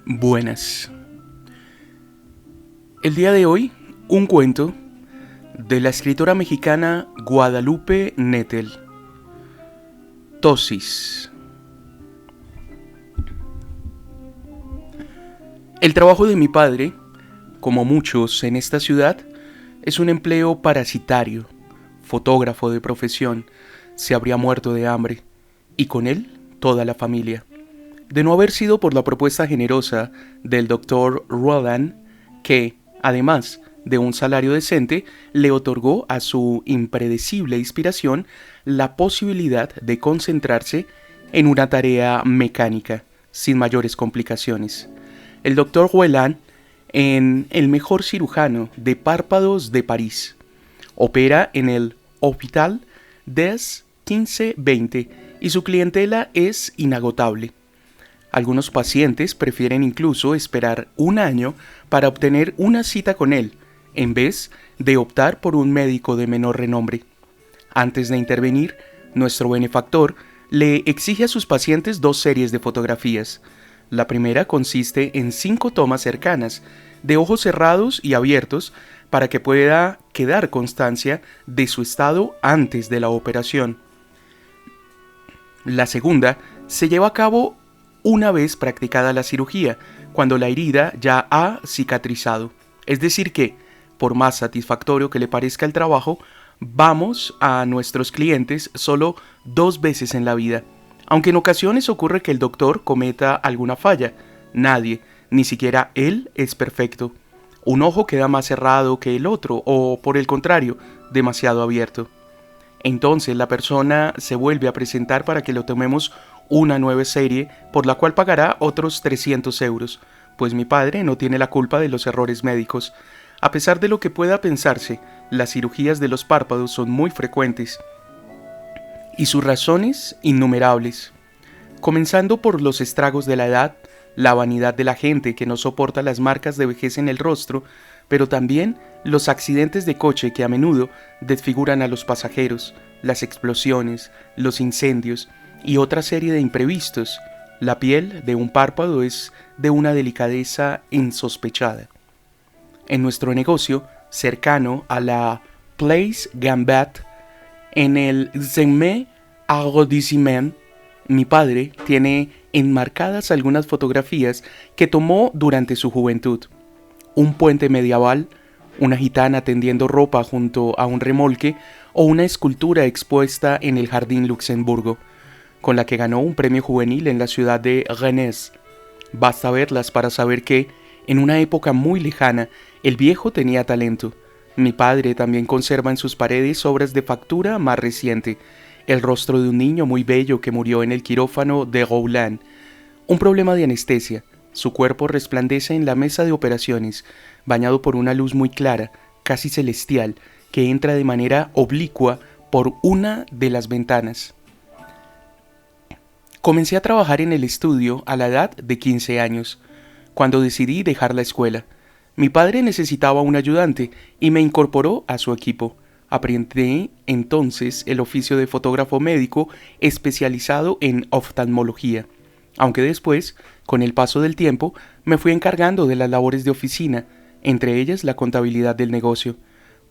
Buenas. El día de hoy, un cuento de la escritora mexicana Guadalupe Nettel. Tosis. El trabajo de mi padre, como muchos en esta ciudad, es un empleo parasitario. Fotógrafo de profesión, se habría muerto de hambre, y con él toda la familia. De no haber sido por la propuesta generosa del Dr. Roland, que, además de un salario decente, le otorgó a su impredecible inspiración la posibilidad de concentrarse en una tarea mecánica, sin mayores complicaciones. El Dr. Roland, en el mejor cirujano de párpados de París, opera en el Hôpital des 1520 y su clientela es inagotable. Algunos pacientes prefieren incluso esperar un año para obtener una cita con él, en vez de optar por un médico de menor renombre. Antes de intervenir, nuestro benefactor le exige a sus pacientes 2 series de fotografías. La primera consiste en 5 tomas cercanas, de ojos cerrados y abiertos, para que pueda quedar constancia de su estado antes de la operación. La segunda se lleva a cabo una vez practicada la cirugía, cuando la herida ya ha cicatrizado. Es decir que, por más satisfactorio que le parezca el trabajo, vamos a nuestros clientes solo 2 veces en la vida. Aunque en ocasiones ocurre que el doctor cometa alguna falla, nadie, ni siquiera él, es perfecto. Un ojo queda más cerrado que el otro, o por el contrario, demasiado abierto. Entonces la persona se vuelve a presentar para que lo tomemos una nueva serie, por la cual pagará otros 300 euros, pues mi padre no tiene la culpa de los errores médicos. A pesar de lo que pueda pensarse, las cirugías de los párpados son muy frecuentes y sus razones innumerables, comenzando por los estragos de la edad, la vanidad de la gente que no soporta las marcas de vejez en el rostro, pero también los accidentes de coche que a menudo desfiguran a los pasajeros, las explosiones, los incendios y otra serie de imprevistos. La piel de un párpado es de una delicadeza insospechada. En nuestro negocio, cercano a la Place Gambette, en el Zeme Arrondissement, mi padre tiene enmarcadas algunas fotografías que tomó durante su juventud. Un puente medieval, una gitana tendiendo ropa junto a un remolque o una escultura expuesta en el Jardín Luxemburgo, con la que ganó un premio juvenil en la ciudad de Rennes. Basta verlas para saber que, en una época muy lejana, el viejo tenía talento. Mi padre también conserva en sus paredes obras de factura más reciente, el rostro de un niño muy bello que murió en el quirófano de Roulin, un problema de anestesia. Su cuerpo resplandece en la mesa de operaciones, bañado por una luz muy clara, casi celestial, que entra de manera oblicua por una de las ventanas. Comencé a trabajar en el estudio a la edad de 15 años, cuando decidí dejar la escuela. Mi padre necesitaba un ayudante y me incorporó a su equipo. Aprendí entonces el oficio de fotógrafo médico especializado en oftalmología, aunque después, con el paso del tiempo, me fui encargando de las labores de oficina, entre ellas la contabilidad del negocio.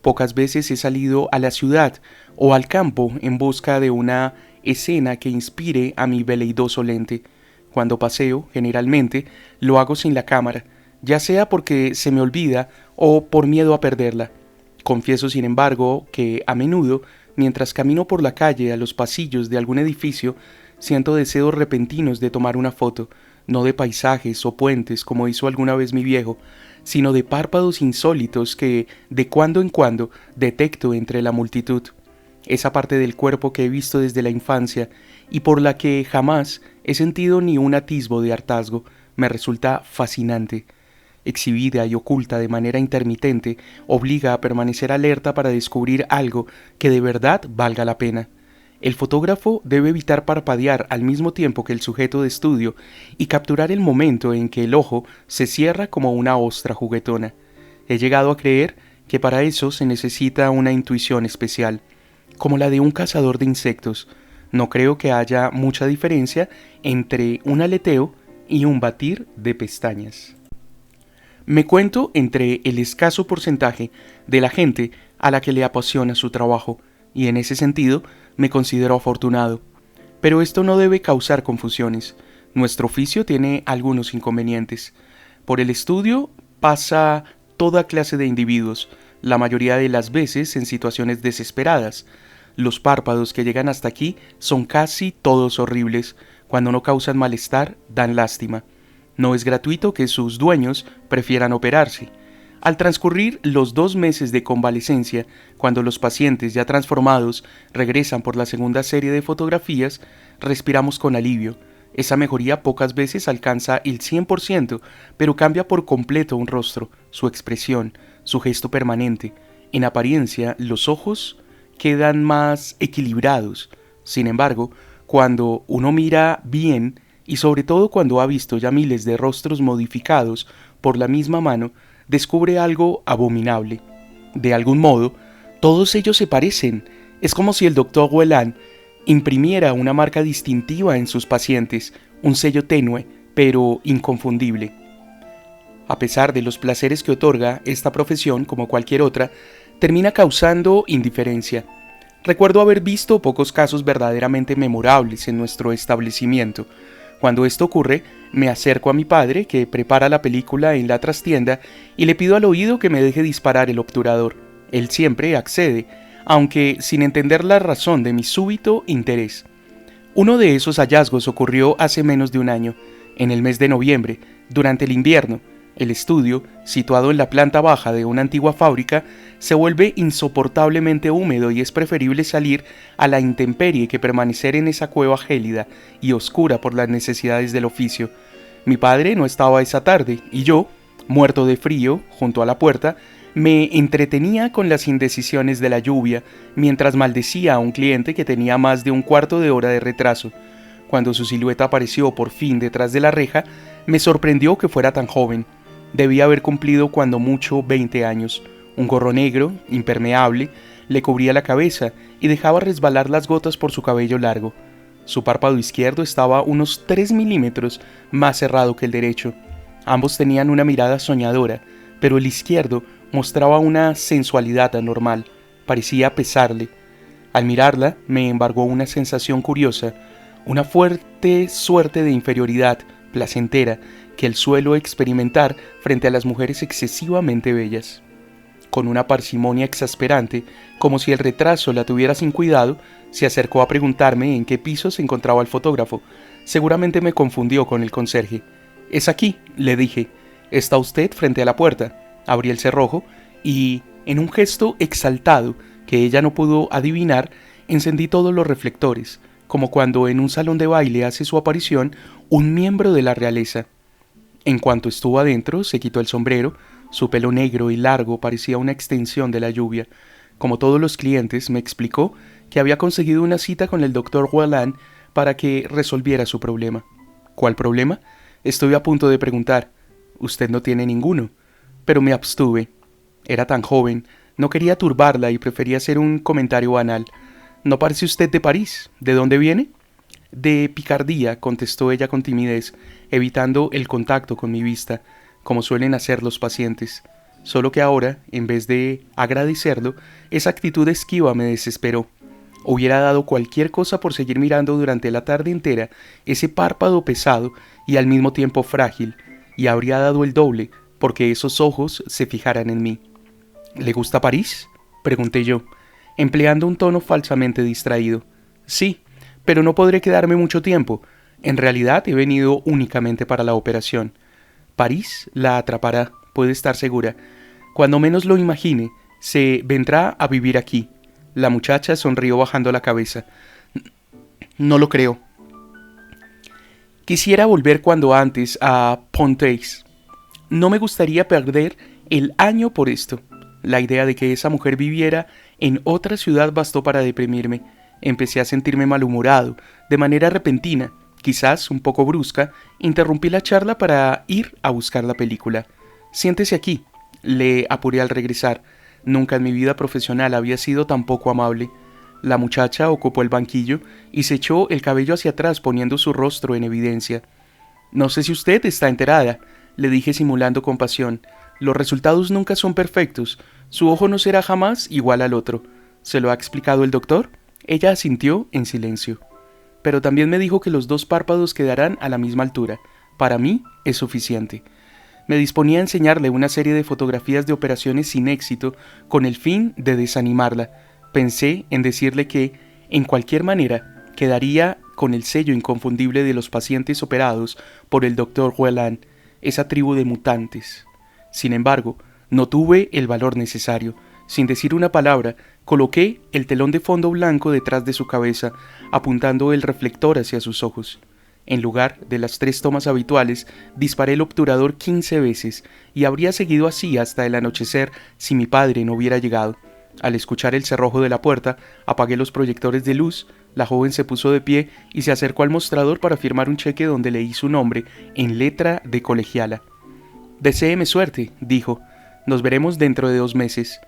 Pocas veces he salido a la ciudad o al campo en busca de una escena que inspire a mi veleidoso lente. Cuando paseo, generalmente, lo hago sin la cámara, ya sea porque se me olvida o por miedo a perderla. Confieso, sin embargo, que a menudo, mientras camino por la calle a los pasillos de algún edificio, siento deseos repentinos de tomar una foto, no de paisajes o puentes como hizo alguna vez mi viejo, sino de párpados insólitos que, de cuando en cuando, detecto entre la multitud. Esa parte del cuerpo que he visto desde la infancia y por la que jamás he sentido ni un atisbo de hartazgo, me resulta fascinante. Exhibida y oculta de manera intermitente, obliga a permanecer alerta para descubrir algo que de verdad valga la pena. El fotógrafo debe evitar parpadear al mismo tiempo que el sujeto de estudio y capturar el momento en que el ojo se cierra como una ostra juguetona. He llegado a creer que para eso se necesita una intuición especial, como la de un cazador de insectos. No creo que haya mucha diferencia entre un aleteo y un batir de pestañas. Me cuento entre el escaso porcentaje de la gente a la que le apasiona su trabajo, y en ese sentido me considero afortunado. Pero esto no debe causar confusiones. Nuestro oficio tiene algunos inconvenientes. Por el estudio pasa toda clase de individuos, la mayoría de las veces en situaciones desesperadas. Los párpados que llegan hasta aquí son casi todos horribles. Cuando no causan malestar, dan lástima. No es gratuito que sus dueños prefieran operarse. Al transcurrir los 2 meses de convalecencia, cuando los pacientes ya transformados regresan por la segunda serie de fotografías, respiramos con alivio. Esa mejoría pocas veces alcanza el 100%, pero cambia por completo un rostro, su expresión, su gesto permanente. En apariencia, los ojos quedan más equilibrados. Sin embargo, cuando uno mira bien, y sobre todo cuando ha visto ya miles de rostros modificados por la misma mano, descubre algo abominable. De algún modo, todos ellos se parecen. Es como si el doctor Whelan imprimiera una marca distintiva en sus pacientes, un sello tenue, pero inconfundible. A pesar de los placeres que otorga esta profesión, como cualquier otra, termina causando indiferencia. Recuerdo haber visto pocos casos verdaderamente memorables en nuestro establecimiento. Cuando esto ocurre, me acerco a mi padre, que prepara la película en la trastienda, y le pido al oído que me deje disparar el obturador. Él siempre accede, aunque sin entender la razón de mi súbito interés. Uno de esos hallazgos ocurrió hace menos de un año, en el mes de noviembre, durante el invierno. El estudio, situado en la planta baja de una antigua fábrica, se vuelve insoportablemente húmedo y es preferible salir a la intemperie que permanecer en esa cueva gélida y oscura por las necesidades del oficio. Mi padre no estaba esa tarde y yo, muerto de frío, junto a la puerta, me entretenía con las indecisiones de la lluvia mientras maldecía a un cliente que tenía más de un cuarto de hora de retraso. Cuando su silueta apareció por fin detrás de la reja, me sorprendió que fuera tan joven. Debía haber cumplido cuando mucho 20 años. Un gorro negro, impermeable, le cubría la cabeza y dejaba resbalar las gotas por su cabello largo. Su párpado izquierdo estaba unos 3 milímetros más cerrado que el derecho. Ambos tenían una mirada soñadora, pero el izquierdo mostraba una sensualidad anormal. Parecía pesarle. Al mirarla, me embargó una sensación curiosa, una fuerte suerte de inferioridad placentera que él suelo experimentar frente a las mujeres excesivamente bellas. Con una parsimonia exasperante, como si el retraso la tuviera sin cuidado, se acercó a preguntarme en qué piso se encontraba el fotógrafo. Seguramente me confundió con el conserje. «Es aquí», le dije. «Está usted frente a la puerta». Abrí el cerrojo y, en un gesto exaltado que ella no pudo adivinar, encendí todos los reflectores, como cuando en un salón de baile hace su aparición un miembro de la realeza. En cuanto estuvo adentro, se quitó el sombrero. Su pelo negro y largo parecía una extensión de la lluvia. Como todos los clientes, me explicó que había conseguido una cita con el doctor Whelan para que resolviera su problema. ¿Cuál problema? Estuve a punto de preguntar. «Usted no tiene ninguno». Pero me abstuve. Era tan joven, no quería turbarla y prefería hacer un comentario banal. «¿No parece usted de París? ¿De dónde viene?» «De Picardía», contestó ella con timidez, evitando el contacto con mi vista, como suelen hacer los pacientes. Solo que ahora, en vez de agradecerlo, esa actitud esquiva me desesperó. Hubiera dado cualquier cosa por seguir mirando durante la tarde entera ese párpado pesado y al mismo tiempo frágil, y habría dado el doble porque esos ojos se fijaran en mí. «¿Le gusta París?», pregunté yo, empleando un tono falsamente distraído. «Sí, pero no podré quedarme mucho tiempo. En realidad he venido únicamente para la operación. París la atrapará, puede estar segura. Cuando menos lo imagine, se vendrá a vivir aquí». La muchacha sonrió bajando la cabeza. «No lo creo. Quisiera volver cuando antes a Pontoise. No me gustaría perder el año por esto». La idea de que esa mujer viviera en otra ciudad bastó para deprimirme. Empecé a sentirme malhumorado. De manera repentina, quizás un poco brusca, interrumpí la charla para ir a buscar la película. «Siéntese aquí», le apuré al regresar. Nunca en mi vida profesional había sido tan poco amable. La muchacha ocupó el banquillo y se echó el cabello hacia atrás poniendo su rostro en evidencia. No sé si usted está enterada, le dije simulando compasión. Los resultados nunca son perfectos. Su ojo no será jamás igual al otro. ¿Se lo ha explicado el doctor? Ella asintió en silencio. Pero también me dijo que los dos párpados quedarán a la misma altura. Para mí es suficiente. Me disponía a enseñarle una serie de fotografías de operaciones sin éxito con el fin de desanimarla. Pensé en decirle que, en cualquier manera, quedaría con el sello inconfundible de los pacientes operados por el Dr. Whelan, esa tribu de mutantes. Sin embargo, no tuve el valor necesario. Sin decir una palabra, coloqué el telón de fondo blanco detrás de su cabeza, apuntando el reflector hacia sus ojos. En lugar de las 3 tomas habituales, disparé el obturador 15 veces, y habría seguido así hasta el anochecer si mi padre no hubiera llegado. Al escuchar el cerrojo de la puerta, apagué los proyectores de luz, la joven se puso de pie y se acercó al mostrador para firmar un cheque donde leí su nombre en letra de colegiala. «Deséeme suerte», dijo. «Nos veremos dentro de 2 meses».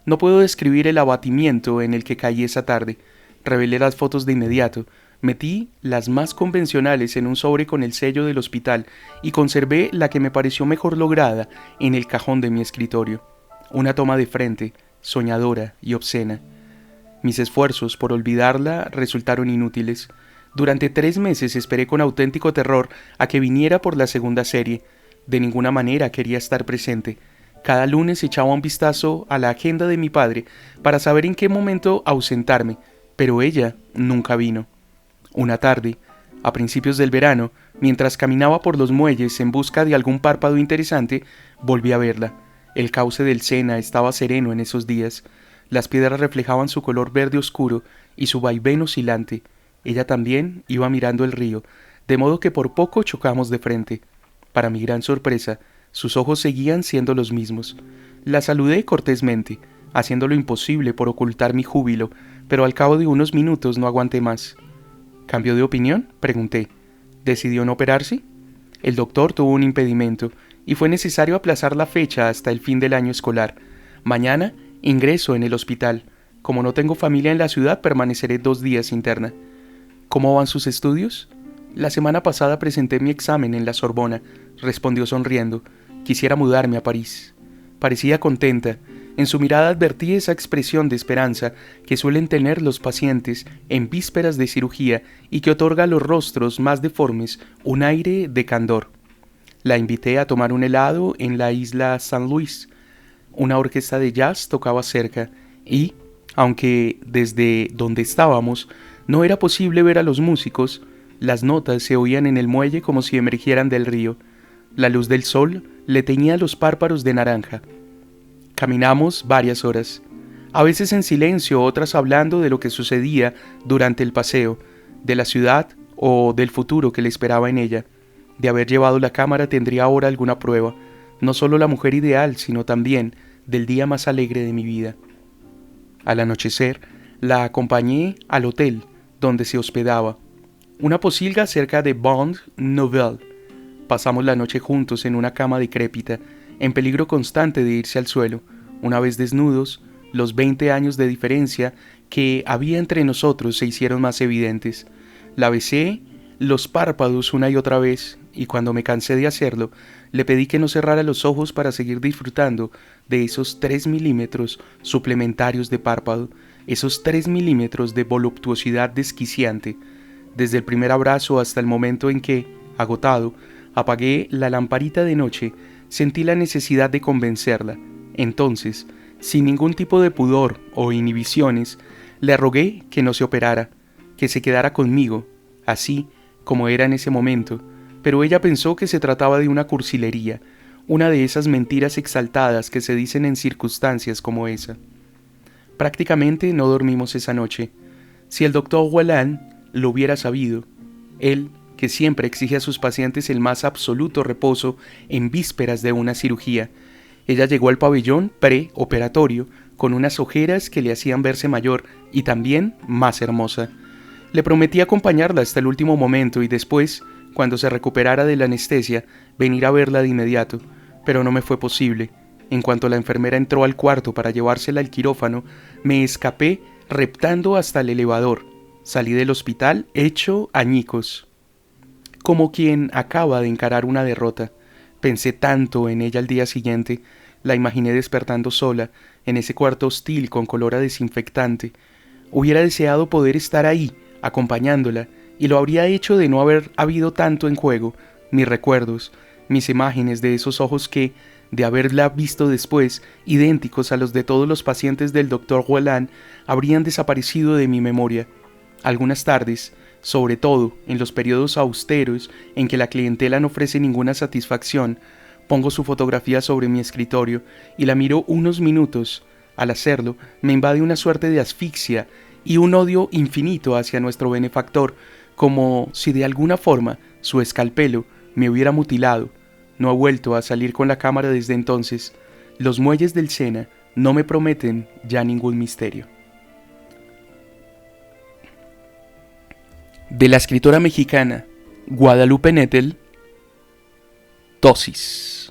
No puedo describir el abatimiento en el que caí esa tarde. Revelé las fotos de inmediato. Metí las más convencionales en un sobre con el sello del hospital y conservé la que me pareció mejor lograda en el cajón de mi escritorio. Una toma de frente, soñadora y obscena. Mis esfuerzos por olvidarla resultaron inútiles. Durante 3 meses esperé con auténtico terror a que viniera por la segunda serie. De ninguna manera quería estar presente. Cada lunes echaba un vistazo a la agenda de mi padre para saber en qué momento ausentarme, pero ella nunca vino. Una tarde, a principios del verano, mientras caminaba por los muelles en busca de algún párpado interesante, volví a verla. El cauce del Sena estaba sereno en esos días. Las piedras reflejaban su color verde oscuro y su vaivén oscilante. Ella también iba mirando el río, de modo que por poco chocamos de frente. Para mi gran sorpresa, sus ojos seguían siendo los mismos. La saludé cortésmente, haciendo lo imposible por ocultar mi júbilo, pero al cabo de unos minutos no aguanté más. ¿Cambió de opinión?, pregunté. ¿Decidió no operarse? El doctor tuvo un impedimento y fue necesario aplazar la fecha hasta el fin del año escolar. Mañana ingreso en el hospital. Como no tengo familia en la ciudad, permaneceré 2 días interna. ¿Cómo van sus estudios? La semana pasada presenté mi examen en la Sorbona, respondió sonriendo. Quisiera mudarme a París. Parecía contenta. En su mirada advertí esa expresión de esperanza que suelen tener los pacientes en vísperas de cirugía y que otorga a los rostros más deformes un aire de candor. La invité a tomar un helado en la isla San Luis. Una orquesta de jazz tocaba cerca y, aunque desde donde estábamos no era posible ver a los músicos, las notas se oían en el muelle como si emergieran del río. La luz del sol le teñía los párpados de naranja. Caminamos varias horas, a veces en silencio, otras hablando de lo que sucedía durante el paseo, de la ciudad o del futuro que le esperaba en ella. De haber llevado la cámara tendría ahora alguna prueba, no solo la mujer ideal, sino también del día más alegre de mi vida. Al anochecer, la acompañé al hotel donde se hospedaba, una posilga cerca de Bond Nouvelle. Pasamos la noche juntos en una cama decrépita, en peligro constante de irse al suelo. Una vez desnudos, los 20 años de diferencia que había entre nosotros se hicieron más evidentes. La besé los párpados una y otra vez, y cuando me cansé de hacerlo, le pedí que no cerrara los ojos para seguir disfrutando de esos 3 milímetros suplementarios de párpado, esos 3 milímetros de voluptuosidad desquiciante. Desde el primer abrazo hasta el momento en que, agotado, apagué la lamparita de noche, sentí la necesidad de convencerla. Entonces, sin ningún tipo de pudor o inhibiciones, le rogué que no se operara, que se quedara conmigo, así como era en ese momento, pero ella pensó que se trataba de una cursilería, una de esas mentiras exaltadas que se dicen en circunstancias como esa. Prácticamente no dormimos esa noche. Si el doctor Whelan lo hubiera sabido, él, que siempre exige a sus pacientes el más absoluto reposo en vísperas de una cirugía. Ella llegó al pabellón preoperatorio con unas ojeras que le hacían verse mayor y también más hermosa. Le prometí acompañarla hasta el último momento y después, cuando se recuperara de la anestesia, venir a verla de inmediato, pero no me fue posible. En cuanto la enfermera entró al cuarto para llevársela al quirófano, me escapé reptando hasta el elevador. Salí del hospital hecho añicos. como quien acaba de encarar una derrota. Pensé tanto en ella al día siguiente, la imaginé despertando sola, en ese cuarto hostil con color a desinfectante. Hubiera deseado poder estar ahí, acompañándola, y lo habría hecho de no haber habido tanto en juego, mis recuerdos, mis imágenes de esos ojos que, de haberla visto después, idénticos a los de todos los pacientes del doctor Whelan, habrían desaparecido de mi memoria. Algunas tardes, sobre todo en los periodos austeros en que la clientela no ofrece ninguna satisfacción, pongo su fotografía sobre mi escritorio y la miro unos minutos. Al hacerlo, me invade una suerte de asfixia y un odio infinito hacia nuestro benefactor, como si de alguna forma su escalpelo me hubiera mutilado. No he vuelto a salir con la cámara desde entonces. Los muelles del Sena no me prometen ya ningún misterio. De la escritora mexicana Guadalupe Nettel, Tosis.